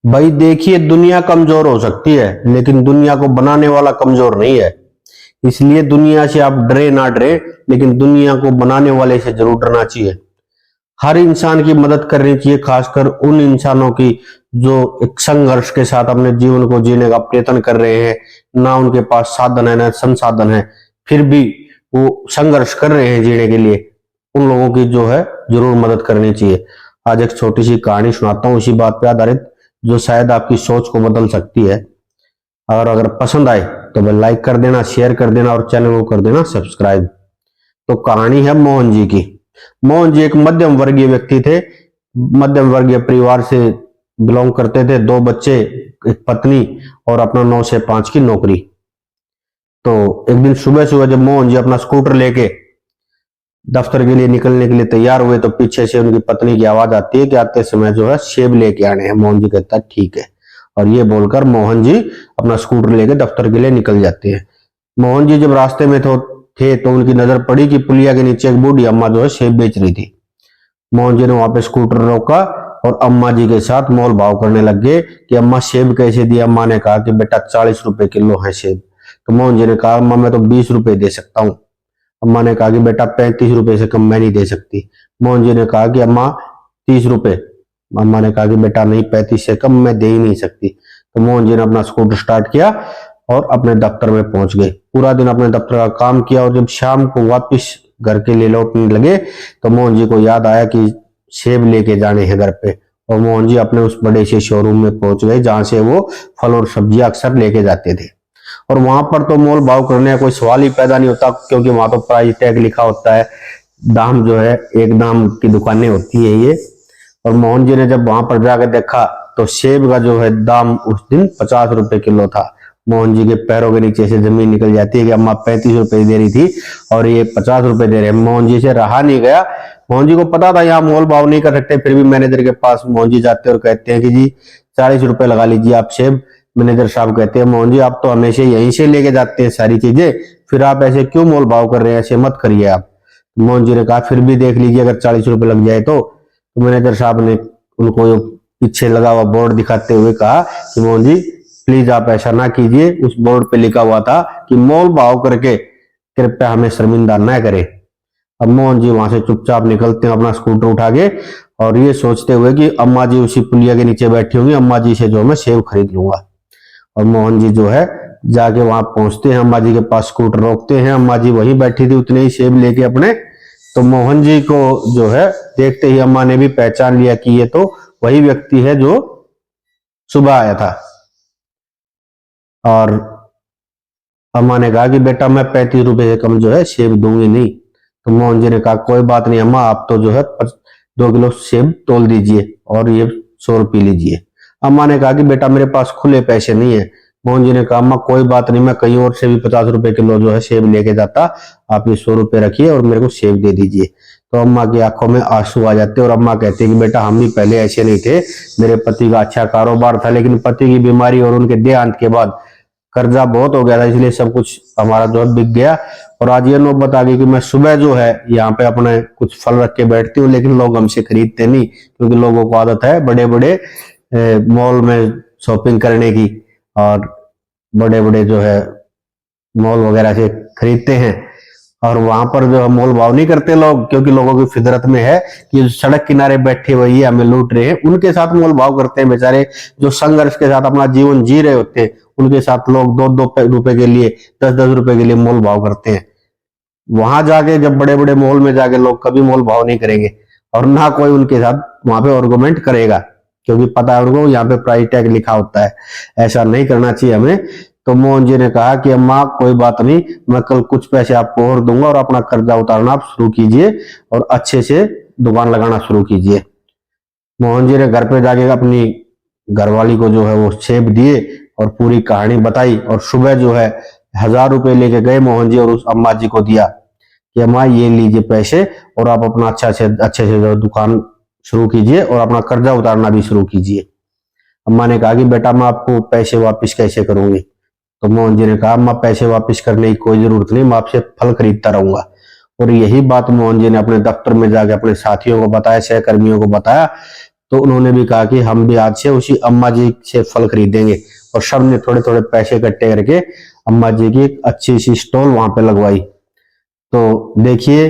भाई देखिए, दुनिया कमजोर हो सकती है लेकिन दुनिया को बनाने वाला कमजोर नहीं है। इसलिए दुनिया से आप डरे ना डरे, लेकिन दुनिया को बनाने वाले से जरूर डरना चाहिए। हर इंसान की मदद करनी चाहिए, खासकर उन इंसानों की जो एक संघर्ष के साथ अपने जीवन को जीने का प्रयत्न कर रहे हैं। ना उनके पास साधन है ना संसाधन है, फिर भी वो संघर्ष कर रहे हैं जीने के लिए। उन लोगों की जो है जरूर मदद करनी चाहिए। आज एक छोटी सी कहानी सुनाता हूँ इसी बात पे आधारित, जो शायद आपकी सोच को बदल सकती है। और अगर पसंद आए तो भाई लाइक कर देना, शेयर कर देना और चैनल को कर देना सब्सक्राइब। तो कहानी है मोहन जी की। मोहन जी एक मध्यम वर्गीय व्यक्ति थे। मध्यम वर्गीय परिवार से बिलोंग करते थे। दो बच्चे, एक पत्नी और अपना 9 से 5 की नौकरी। तो एक दिन सुबह सुबह जब मोहन जी अपना स्कूटर लेके दफ्तर के लिए निकलने के लिए तैयार हुए तो पीछे से उनकी पत्नी की आवाज आती है कि आते समय जो है सेब लेके आने हैं। मोहन जी कहता है ठीक है, और ये बोलकर मोहन जी अपना स्कूटर लेके दफ्तर के लिए निकल जाते हैं। मोहन जी जब रास्ते में थे तो उनकी नजर पड़ी कि पुलिया के नीचे एक बूढ़ी अम्मा जो है सेब बेच रही थी। मोहन जी ने वहां पे स्कूटर रोका और अम्मा जी के साथ मोल भाव करने लग गए कि अम्मा सेब कैसे दिए। अम्मा ने कहा कि बेटा 40 रुपए किलो है सेब। तो मोहन जी ने कहा अम्मा मैं तो 20 रुपए दे सकता हूँ। अम्मा ने कहा कि बेटा 35 रुपए से कम मैं नहीं दे सकती। मोहन जी ने कहा कि अम्मा 30 रुपए। अम्मा ने कहा कि बेटा नहीं, 35 से कम मैं दे ही नहीं सकती। तो मोहन जी ने अपना स्कूटर स्टार्ट किया और अपने दफ्तर में पहुंच गए। पूरा दिन अपने दफ्तर का काम किया और जब शाम को वापस घर के लिए लौटने लगे तो मोहन जी को याद आया कि सेब लेके जाने हैं घर पे। और मोहन जी अपने उस बड़े से शोरूम में पहुंच गए जहां से वो फल और सब्जियां अक्सर लेके जाते थे। और वहां पर तो मोल भाव करने का कोई सवाल ही पैदा नहीं होता, क्योंकि वहां तो प्राइस टैग लिखा होता है। दाम जो है एक दाम की दुकानें होती है ये। और मोहन जी ने जब वहां पर जाकर देखा तो सेब का जो है दाम उस दिन 50 रुपए किलो था। मोहन जी के पैरों के नीचे से जमीन निकल जाती है कि अम्मा 35 रुपए दे रही थी और ये 50 रुपए दे रहे हैं। मोहन जी से रहा नहीं गया। मोहन जी को पता था यहाँ मोल भाव नहीं कर सकते, फिर भी मैनेजर के पास मोहन जी जाते और कहते हैं कि जी 40 रुपए लगा लीजिए आप सेब। मैनेजर साहब कहते हैं मोहन जी आप तो हमेशा यहीं से लेके जाते हैं सारी चीजें, फिर आप ऐसे क्यों मोल भाव कर रहे हैं, ऐसे मत करिए आप। मोहन जी ने कहा फिर भी देख लीजिए अगर 40 रुपए लग जाए तो। मैनेजर साहब ने उनको पीछे लगा हुआ बोर्ड दिखाते हुए कहा कि मोहन जी प्लीज आप ऐसा ना कीजिए। उस बोर्ड पे लिखा हुआ था कि मोल भाव करके कृपया हमें शर्मिंदा न करें। अब मोहन जी वहां से चुपचाप निकलते हैं अपना स्कूटर उठा के, और ये सोचते हुए कि अम्मा जी उसी पुलिया के नीचे बैठी होंगी, अम्मा जी से जो मैं सेब खरीद लूंगा। और मोहन जी जो है जाके वहां पहुंचते हैं, अम्मा जी के पास स्कूटर रोकते हैं। अम्मा जी वहीं बैठी थी उतने ही सेब लेके अपने। तो मोहन जी को जो है देखते ही अम्मा ने भी पहचान लिया कि ये तो वही व्यक्ति है जो सुबह आया था। और अम्मा ने कहा कि बेटा मैं 35 रुपए से कम जो है सेब दूंगी नहीं। तो मोहन जी ने कहा कोई बात नहीं अम्मा, आप तो जो है 2 किलो सेब तोल दीजिए और ये 100 रुपये लीजिए। अम्मा ने कहा कि बेटा मेरे पास खुले पैसे नहीं है। मोहन जी ने कहा अम्मा कोई बात नहीं, मैं कहीं और से भी 50 रुपए किलो जो है सेब लेके जाता, आप ये 100 रुपये रखिए और मेरे को सेब दे दीजिए। तो अम्मा की आंखों में आंसू आ जाते और अम्मा कहते कि बेटा हम भी पहले ऐसे नहीं थे, मेरे पति का अच्छा कारोबार था, लेकिन पति की बीमारी और उनके देहांत के बाद कर्जा बहुत हो गया था, इसलिए सब कुछ हमारा जो है बिक गया। और आज ये नौबत आ गई कि मैं सुबह जो है यहाँ पे अपने कुछ फल रख के बैठती हूँ, लेकिन लोग हमसे खरीदते नहीं, क्योंकि लोगों को आदत है बड़े बड़े मॉल में शॉपिंग करने की, और बड़े बड़े जो है मॉल वगैरह से खरीदते हैं। और वहां पर जो है मोल भाव नहीं करते लोग, क्योंकि लोगों की फितरत में है कि सड़क किनारे बैठे हुए ये हमें लूट रहे हैं, उनके साथ मोल भाव करते हैं। बेचारे जो संघर्ष के साथ अपना जीवन जी रहे होते हैं, उनके साथ लोग 2-2 रुपए के लिए, 10-10 रुपए के लिए मोल भाव करते हैं। वहां जाके जब बड़े बड़े मॉल में जाके लोग कभी मोल भाव नहीं करेंगे, और ना कोई उनके साथ वहां पे आर्गुमेंट करेगा, क्योंकि पता है उनको यहाँ पे प्राइस टैग लिखा होता है। ऐसा नहीं करना चाहिए हमें। तो मोहन जी ने कहा कि अम्मा कोई बात नहीं, मैं कल कुछ पैसे आपको और दूंगा और अपना कर्जा उतारना आप शुरू कीजिए और अच्छे से दुकान लगाना शुरू कीजिए। मोहन जी ने घर पे जाके अपनी घरवाली को जो है वो सेब दिए और पूरी कहानी बताई। और सुबह जो है 1000 रुपए लेके गए मोहन जी और उस अम्मा जी को दिया कि अम्मा ये लीजिए पैसे और आप अपना अच्छे से दुकान शुरू कीजिए और अपना कर्जा उतारना भी शुरू कीजिए। अम्मा ने कहा कि बेटा मैं आपको पैसे वापस कैसे करूंगी। तो मोहन जी ने कहा अम्मा पैसे वापस करने की कोई जरूरत नहीं, मैं आपसे फल खरीदता रहूंगा। और यही बात मोहन जी ने अपने दफ्तर में जाके अपने साथियों को बताया, सहकर्मियों को बताया। तो उन्होंने भी कहा कि हम भी आज से उसी अम्मा जी से फल खरीदेंगे, और सब ने थोड़े थोड़े पैसे इकट्ठे करके अम्मा जी की एक अच्छी सी स्टॉल वहां पे लगवाई। तो देखिए,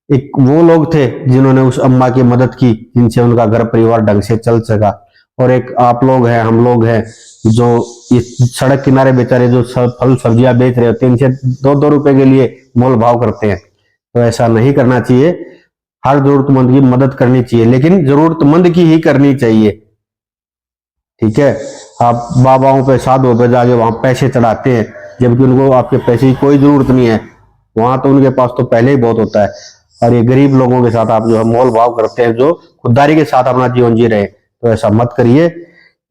एक वो लोग थे जिन्होंने उस अम्मा की मदद की, जिनसे उनका घर परिवार ढंग से चल सका, और एक आप लोग हैं, हम लोग हैं, जो इस सड़क किनारे बेचारे जो फल सब्जियां बेच रहे होते हैं, इनसे 2-2 रुपए के लिए मोल भाव करते हैं। तो ऐसा नहीं करना चाहिए, हर जरूरतमंद की मदद करनी चाहिए, लेकिन जरूरतमंद की ही करनी चाहिए। ठीक है, आप बाबाओं पे साधुओं पे जाके वहां पैसे चढ़ाते हैं, जबकि उनको आपके पैसे की कोई जरूरत नहीं है, वहां तो उनके पास तो पहले ही बहुत होता है। और ये गरीब लोगों के साथ आप जो है मोल भाव करते हैं, जो खुददारी के साथ अपना जीवन जी रहे हैं, तो ऐसा मत करिए।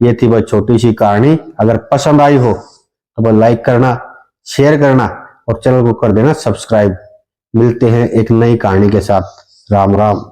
ये थी बस छोटी सी कहानी। अगर पसंद आई हो तो बस लाइक करना, शेयर करना और चैनल को कर देना सब्सक्राइब। मिलते हैं एक नई कहानी के साथ। राम राम।